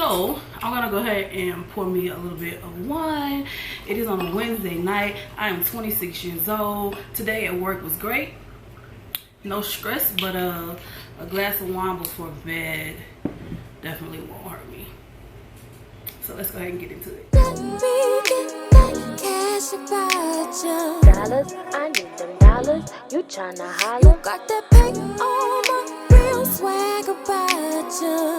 So I'm gonna go ahead and pour me a little bit of wine. It is on a Wednesday night. I am 26 years old. Today at work was great. No stress, but a glass of wine before bed definitely won't hurt me. So let's go ahead and get into it. Dollars, I need them dollars. You tryna holler? You got that paint on my real swag about you.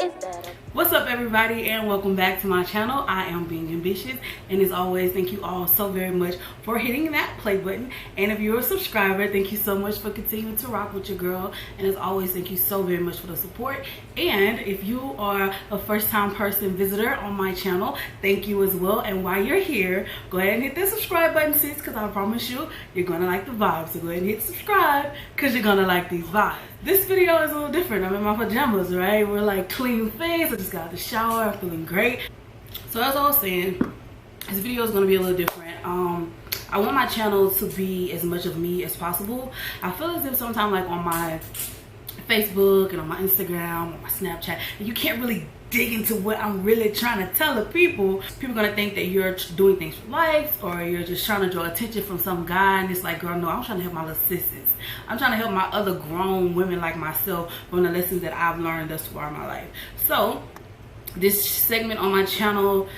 Is that a What's up, everybody, and welcome back to my channel. I am Being Ambitious, and as always, thank you all so very much for hitting that play button. And if you're a subscriber, thank you so much for continuing to rock with your girl. And as always, thank you so very much for the support. And if you are a first-time person visitor on my channel, thank you as well. And while you're here, go ahead and hit that subscribe button, sis, because I promise you, you're gonna like the vibes. So go ahead and hit subscribe, because you're gonna like these vibes. This video is a little different. I'm in my pajamas, right? We're like clean face. I just got out the shower. I'm feeling great. So as I was saying, this video is going to be a little different. I want my channel to be as much of me as possible. I feel as if sometimes, like on my Facebook and on my Instagram, on my Snapchat, you can't really dig into what I'm really trying to tell the people. People are gonna think that you're doing things for likes, or you're just trying to draw attention from some guy, and it's like, girl, no, I'm trying to help my little sisters. I'm trying to help my other grown women like myself from the lessons that I've learned thus far in my life. So this segment on my channel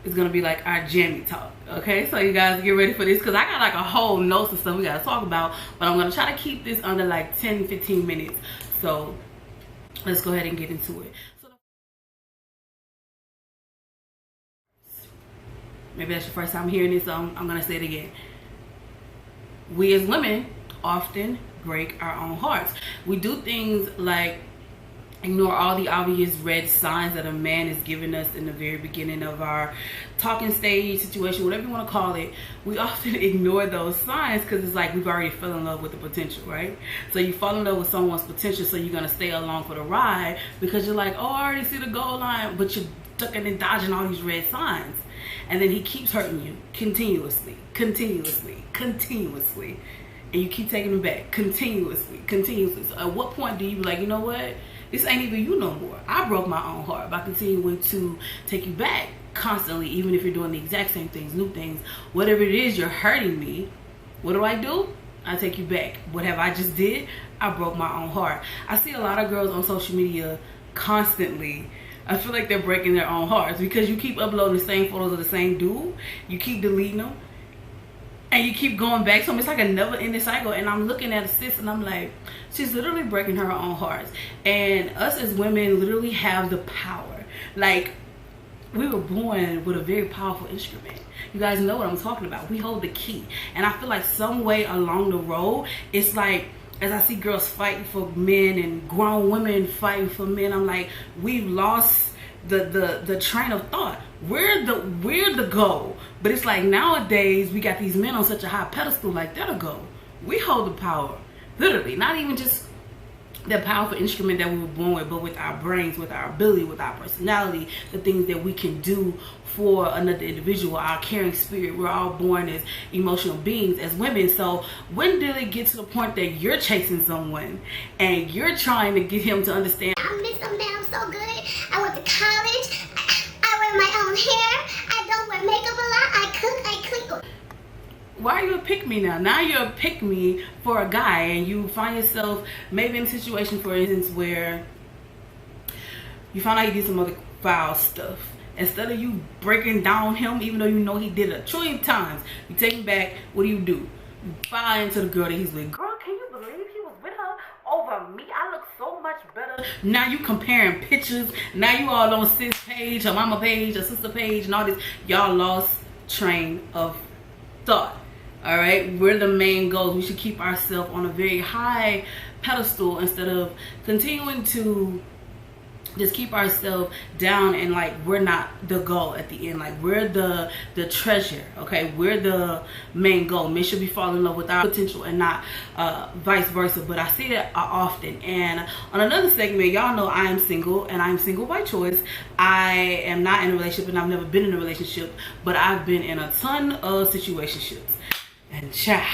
is gonna be like our jammy talk. Okay, so you guys get ready for this, because I got like a whole notes and stuff we gotta talk about, but I'm gonna try to keep this under like 10-15 minutes. So let's go ahead and get into it. Maybe that's your first time hearing this, so I'm gonna say it again. We as women often break our own hearts. We do things like ignore all the obvious red signs that a man is giving us in the very beginning of our talking stage, situation, whatever you want to call it. We often ignore those signs because it's like we've already fell in love with the potential, right? So you fall in love with someone's potential, so you're gonna stay along for the ride because you're like, oh, I already see the goal line, but you're ducking and dodging all these red signs. And then he keeps hurting you continuously, and you keep taking him back continuously. So at what point do you be like, you know what, this ain't even you no more. I broke my own heart by continuing to take you back constantly, even if you're doing the exact same things, new things, whatever it is, you're hurting me. What do? I take you back. What have I just did? I broke my own heart. I see a lot of girls on social media constantly. I feel like they're breaking their own hearts because you keep uploading the same photos of the same dude, you keep deleting them, and you keep going back to him. It's like a never-ending cycle. And I'm looking at a sis and I'm like, she's literally breaking her own hearts. And us as women literally have the power. Like, we were born with a very powerful instrument. You guys know what I'm talking about. We hold the key. And I feel like some way along the road, it's like, as I see girls fighting for men and grown women fighting for men, I'm like, we've lost the train of thought. We're the goal. But it's like nowadays we got these men on such a high pedestal, like they're the goal. We hold the power, literally. Not even just the powerful instrument that we were born with, but with our brains, with our ability, with our personality, the things that we can do for another individual, our caring spirit. We're all born as emotional beings as women. So when did it get to the point that you're chasing someone and you're trying to get him to understand, I miss them, man, I'm so good. I went to college, I wear my own hair, I don't wear makeup a lot, I cook. why are you a pick-me now? Now you're a pick-me for a guy, and you find yourself maybe in a situation, for instance, where you find out he did some other foul stuff. Instead of you breaking down him, even though you know he did it a trillion times, you take him back. What do? You buy into the girl that he's with. Girl, can you believe he was with her over me? I look so much better. Now you comparing pictures. Now you all on sis page, her mama page, her sister page, and all this. Y'all lost train of thought. All right, we're the main goal. We should keep ourselves on a very high pedestal instead of continuing to just keep ourselves down and like we're not the goal at the end. Like we're the treasure. Okay, we're the main goal. Men should be falling in love with our potential and not vice versa. But I see that often. And on another segment, y'all know I am single, and I am single by choice. I am not in a relationship, and I've never been in a relationship, but I've been in a ton of situationships. And child,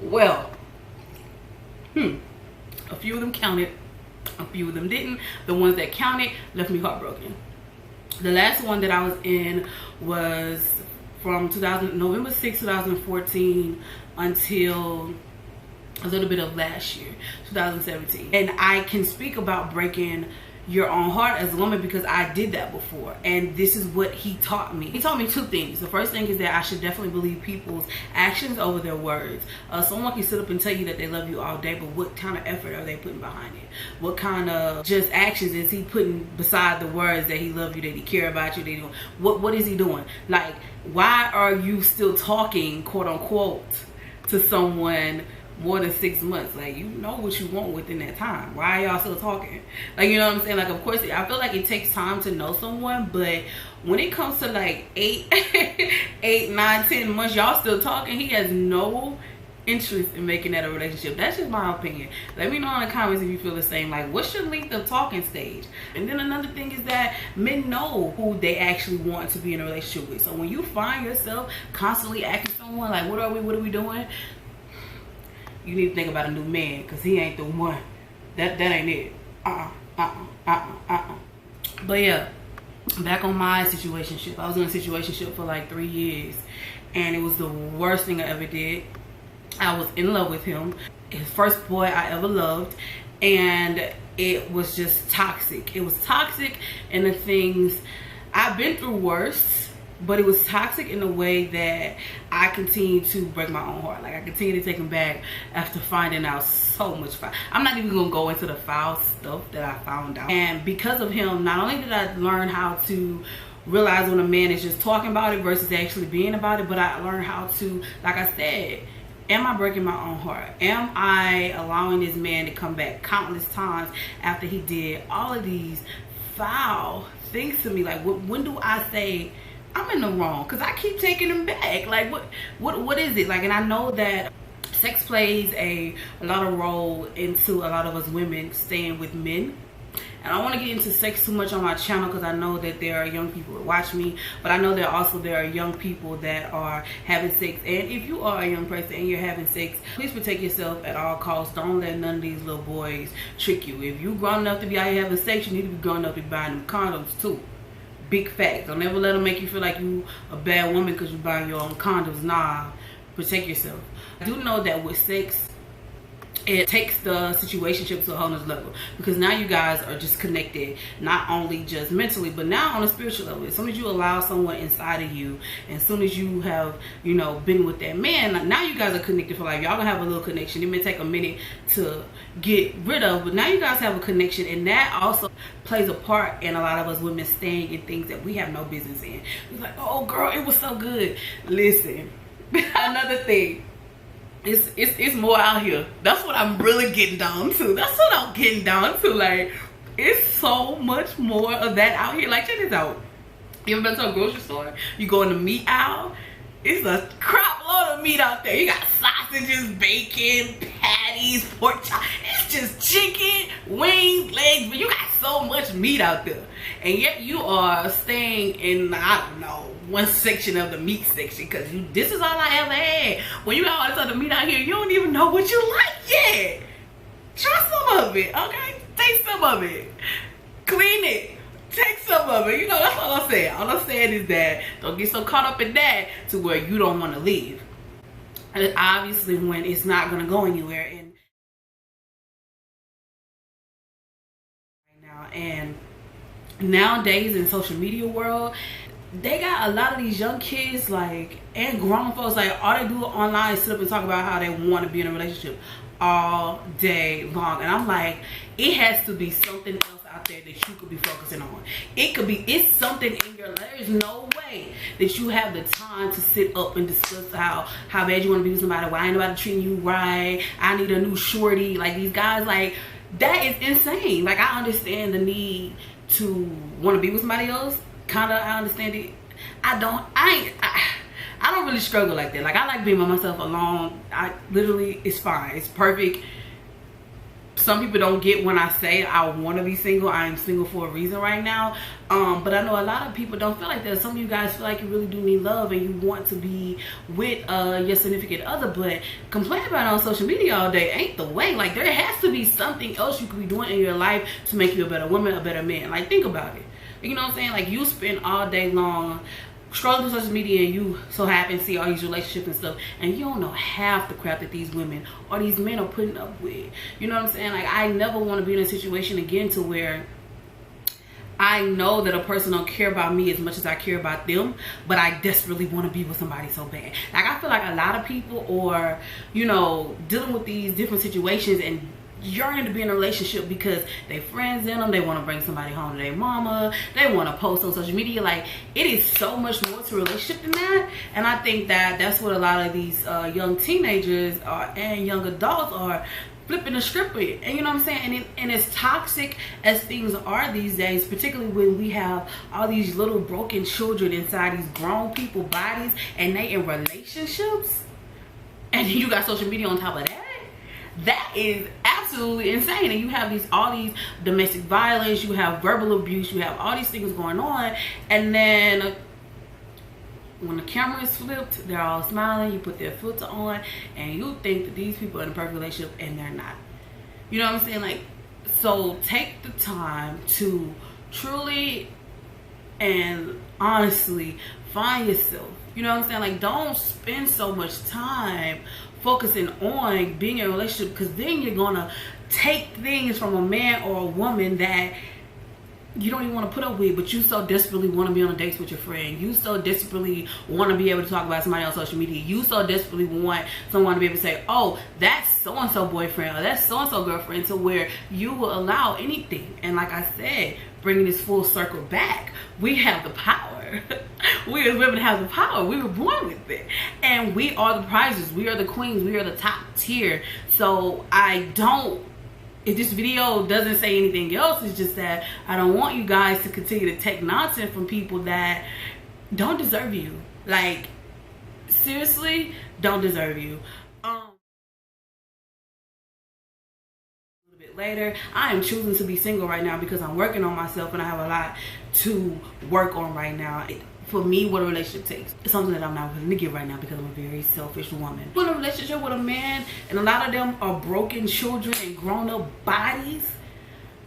well, a few of them counted A few of them didn't. The ones that counted left me heartbroken. The last one that I was in was from November 6, 2014 until a little bit of last year, 2017. And I can speak about breaking your own heart as a woman because I did that before, and this is what he taught me. He taught me two things. The first thing is that I should definitely believe people's actions over their words. Someone can sit up and tell you that they love you all day, but what kind of effort are they putting behind it? What kind of just actions is he putting beside the words that he loves you, that he care about you, that he doing? What is he doing? Like, why are you still talking, quote unquote, to someone more than 6 months? Like, you know what you want within that time. Why are y'all still talking? Like, you know what I'm saying? Like, of course, I feel like it takes time to know someone, but when it comes to like 8, 9, 10 months, y'all still talking, he has no interest in making that a relationship. That's just my opinion. Let me know in the comments if you feel the same. Like, what's your length of talking stage? And then another thing is that men know who they actually want to be in a relationship with. So when you find yourself constantly asking someone like, what are we doing? You need to think about a new man, because he ain't the one. That ain't it. But yeah, back on my situationship. I was in a situationship for like 3 years, and it was the worst thing I ever did. I was in love with him. His first boy I ever loved, and it was just toxic. It was toxic in the things I've been through worse. But it was toxic in a way that I continued to break my own heart. Like, I continued to take him back after finding out so much foul. I'm not even going to go into the foul stuff that I found out. And because of him, not only did I learn how to realize when a man is just talking about it versus actually being about it, but I learned how to, like I said, am I breaking my own heart? Am I allowing this man to come back countless times after he did all of these foul things to me? Like, when do I say I'm in the wrong? Because I keep taking him back. Like, what is it? Like, and I know that sex plays a lot of role into a lot of us women staying with men. And I don't want to get into sex too much on my channel because I know that there are young people that watch me, but I know that also there are young people that are having sex. And if you are a young person and you're having sex, please protect yourself at all costs. Don't let none of these little boys trick you. If you're grown enough to be out here having sex, you need to be grown enough to be buying them condoms too. Big fact. Don't ever let them make you feel like you a bad woman because you buying your own condoms. Nah, protect yourself. I do know that with sex, it takes the situationship to a whole nother level, because now you guys are just connected, not only just mentally, but now on a spiritual level. As soon as you allow someone inside of you, and as soon as you have, you know, been with that man, now you guys are connected for life. Y'all gonna have a little connection. It may take a minute to get rid of, but now you guys have a connection, and that also plays a part in a lot of us women staying in things that we have no business in. It's like, oh girl, it was so good. Listen, another thing. It's more out here. That's what I'm really getting down to. That's what I'm getting down to. Like, it's so much more of that out here. Like, check this out. You ever been to a grocery store? You go in the meat aisle. It's a crap load of meat out there. You got sausages, bacon, patties, pork chop. It's just chicken, wings, legs, but you got so much meat out there. And yet you are staying in, I don't know, one section of the meat section, because this is all I ever had. When you got all this other meat out here, you don't even know what you like yet. Try some of it, okay? Taste some of it. Clean it. Take some of it. You know, that's all I'm saying. All I'm saying is that don't get so caught up in that to where you don't want to leave. And obviously when it's not going to go anywhere. And nowadays in social media world, they got a lot of these young kids, like, and grown folks, like, all they do online is sit up and talk about how they want to be in a relationship all day long. And I'm like, it has to be something else out there that you could be focusing on. It could be, it's something in your life. There's no way that you have the time to sit up and discuss how bad you want to be with somebody. Why ain't nobody treating you right? I need a new shorty. Like, these guys, like, that is insane. Like, I understand the need to want to be with somebody else. Kinda, I understand it. I don't really struggle like that. Like, I like being by myself alone. I literally, it's fine. It's perfect. some people don't get when I say I want to be single. I am single for a reason right now. But I know a lot of people don't feel like that. Some of you guys feel like you really do need love and you want to be with your significant other, but complaining about it on social media all day ain't the way. Like, there has to be something else you could be doing in your life to make you a better woman, a better man. Like, think about it. You know what I'm saying? Like, you spend all day long scrolling through social media and you so happen to see all these relationships and stuff, and you don't know half the crap that these women or these men are putting up with. You know what I'm saying? Like, I never want to be in a situation again to where I know that a person don't care about me as much as I care about them, but I desperately want to be with somebody so bad. Like, I feel like a lot of people are, you know, dealing with these different situations and yearning to be in a relationship because they friends in them, they want to bring somebody home to their mama, they want to post on social media. Like, it is so much more to a relationship than that, and I think that that's what a lot of these young teenagers and young adults are flipping the script with. And you know what I'm saying? And as toxic as things are these days, particularly when we have all these little broken children inside these grown people bodies and they in relationships, and you got social media on top of that, that is absolutely insane. And you have all these domestic violence, you have verbal abuse, you have all these things going on, and then when the camera is flipped, they're all smiling, you put their filter on, and you think that these people are in a perfect relationship, and they're not. You know what I'm saying? Like, so take the time to truly and honestly find yourself. You know what I'm saying? Like, don't spend so much time focusing on being in a relationship, because then you're gonna take things from a man or a woman that you don't even want to put up with, but you so desperately want to be on a date with your friend. You so desperately want to be able to talk about somebody on social media. You so desperately want someone to be able to say, oh, that's so-and-so boyfriend or that's so-and-so girlfriend, to where you will allow anything. And like I said, bringing this full circle back, we have the power. We as women have the power. We were born with it. And we are the prizes. We are the queens. We are the top tier. So if this video doesn't say anything else, it's just that I don't want you guys to continue to take nonsense from people that don't deserve you. Like, seriously, don't deserve you. A little bit later, I am choosing to be single right now because I'm working on myself and I have a lot to work on right now. For me, what a relationship takes, it's something that I'm not willing to give right now because I'm a very selfish woman. In a relationship with a man, and a lot of them are broken children and grown-up bodies,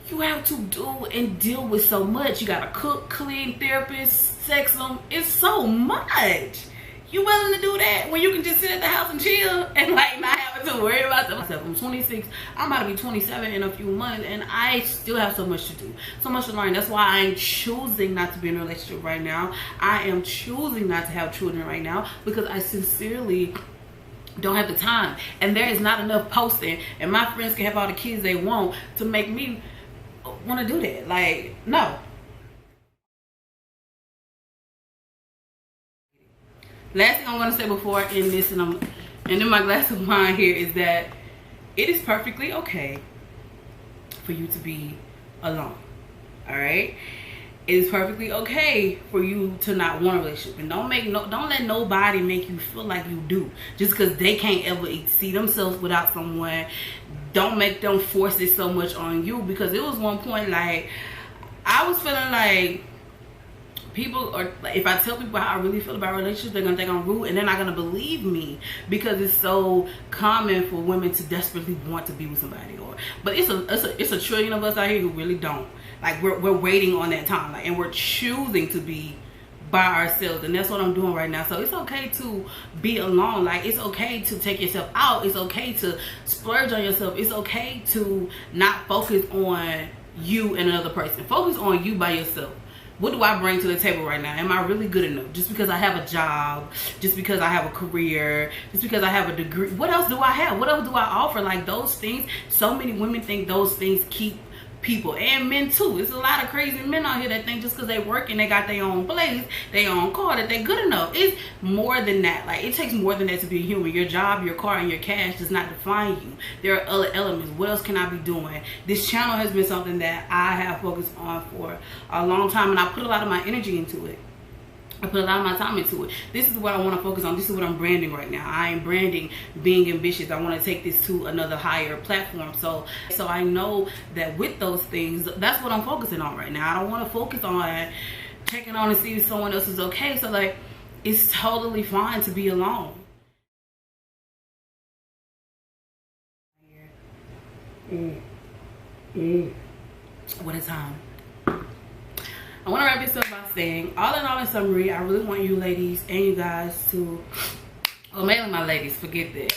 you have to do and deal with so much. You gotta cook, clean, therapist, sex them. It's so much. You willing to do that when you can just sit at the house and chill and like not having to worry about myself? I'm 26. I'm about to be 27 in a few months, and I still have so much to do, so much to learn. That's why I'm choosing not to be in a relationship right now. I am choosing not to have children right now because I sincerely don't have the time, and there is not enough posting, and my friends can have all the kids they want to make me want to do that. Like, no. Last thing I want to say before I end this, and in my glass of wine here, is that it is perfectly okay for you to be alone. All right, it is perfectly okay for you to not want a relationship, and don't let nobody make you feel like you do just because they can't ever see themselves without someone. Don't make them force it so much on you, because it was one point like I was feeling like people, or if I tell people how I really feel about relationships, they're gonna think I'm rude and they're not gonna believe me, because it's so common for women to desperately want to be with somebody. But it's a trillion of us out here who really don't. Like, we're waiting on that time, like, and we're choosing to be by ourselves, and that's what I'm doing right now. So it's okay to be alone. Like, it's okay to take yourself out. It's okay to splurge on yourself. It's okay to not focus on you and another person. Focus on you by yourself. What do I bring to the table right now? Am I really good enough? Just because I have a job, just because I have a career, just because I have a degree, what else do I have? What else do I offer? Like, those things, so many women think those things keep people, and men too. It's a lot of crazy men out here that think just because they work and they got their own place, their own car, that they're good enough. It's more than that. Like, it takes more than that to be a human. Your job, your car, and your cash does not define you. There are other elements. What else can I be doing? This channel has been something that I have focused on for a long time, and I put a lot of my energy into it. I put a lot of my time into it. This is what I want to focus on. This is what I'm branding right now. I am branding Being Ambitious. I want to take this to another higher platform. So I know that with those things, that's what I'm focusing on right now. I don't want to focus on checking on and see if someone else is okay. So like, it's totally fine to be alone. What a time. I want to wrap this up by saying, all in all, in summary, I really want you ladies and you guys to, well, mainly my ladies, forget that.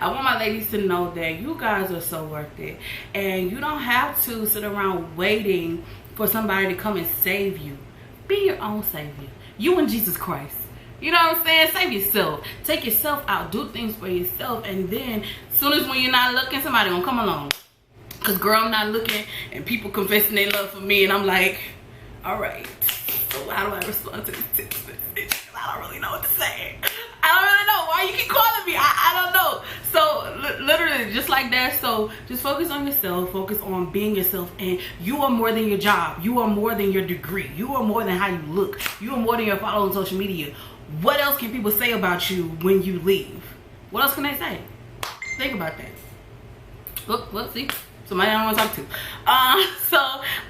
I want my ladies to know that you guys are so worth it. And you don't have to sit around waiting for somebody to come and save you. Be your own savior. You and Jesus Christ. You know what I'm saying? Save yourself. Take yourself out. Do things for yourself. And then, as soon as when you're not looking, somebody gonna come along. Because, girl, I'm not looking. And people confessing their love for me. And I'm like, all right, so how do I respond to this text message? I don't really know what to say. I don't really know why you keep calling me. I don't know. So literally just like that. So just focus on yourself. Focus on being yourself. And you are more than your job. You are more than your degree. You are more than how you look. You are more than your follow on social media. What else can people say about you when you leave? What else can they say? Think about that. Look, see? Somebody I don't want to talk to. So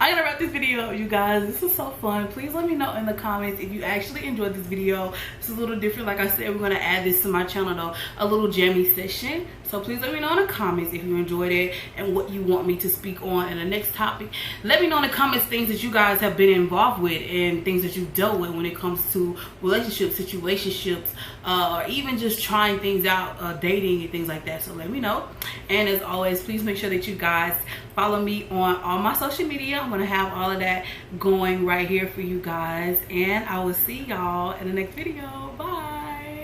I'm gonna wrap this video up, you guys. This was so fun. Please let me know in the comments if you actually enjoyed this video. It's a little different. Like I said, we're gonna add this to my channel though, a little jammy session. So please let me know in the comments if you enjoyed it and what you want me to speak on in the next topic. Let me know in the comments things that you guys have been involved with and things that you've dealt with when it comes to relationships, situationships, or even just trying things out, dating and things like that. So let me know. And as always, please make sure that you guys follow me on all my social media. I'm gonna have all of that going right here for you guys. And I will see y'all in the next video. Bye.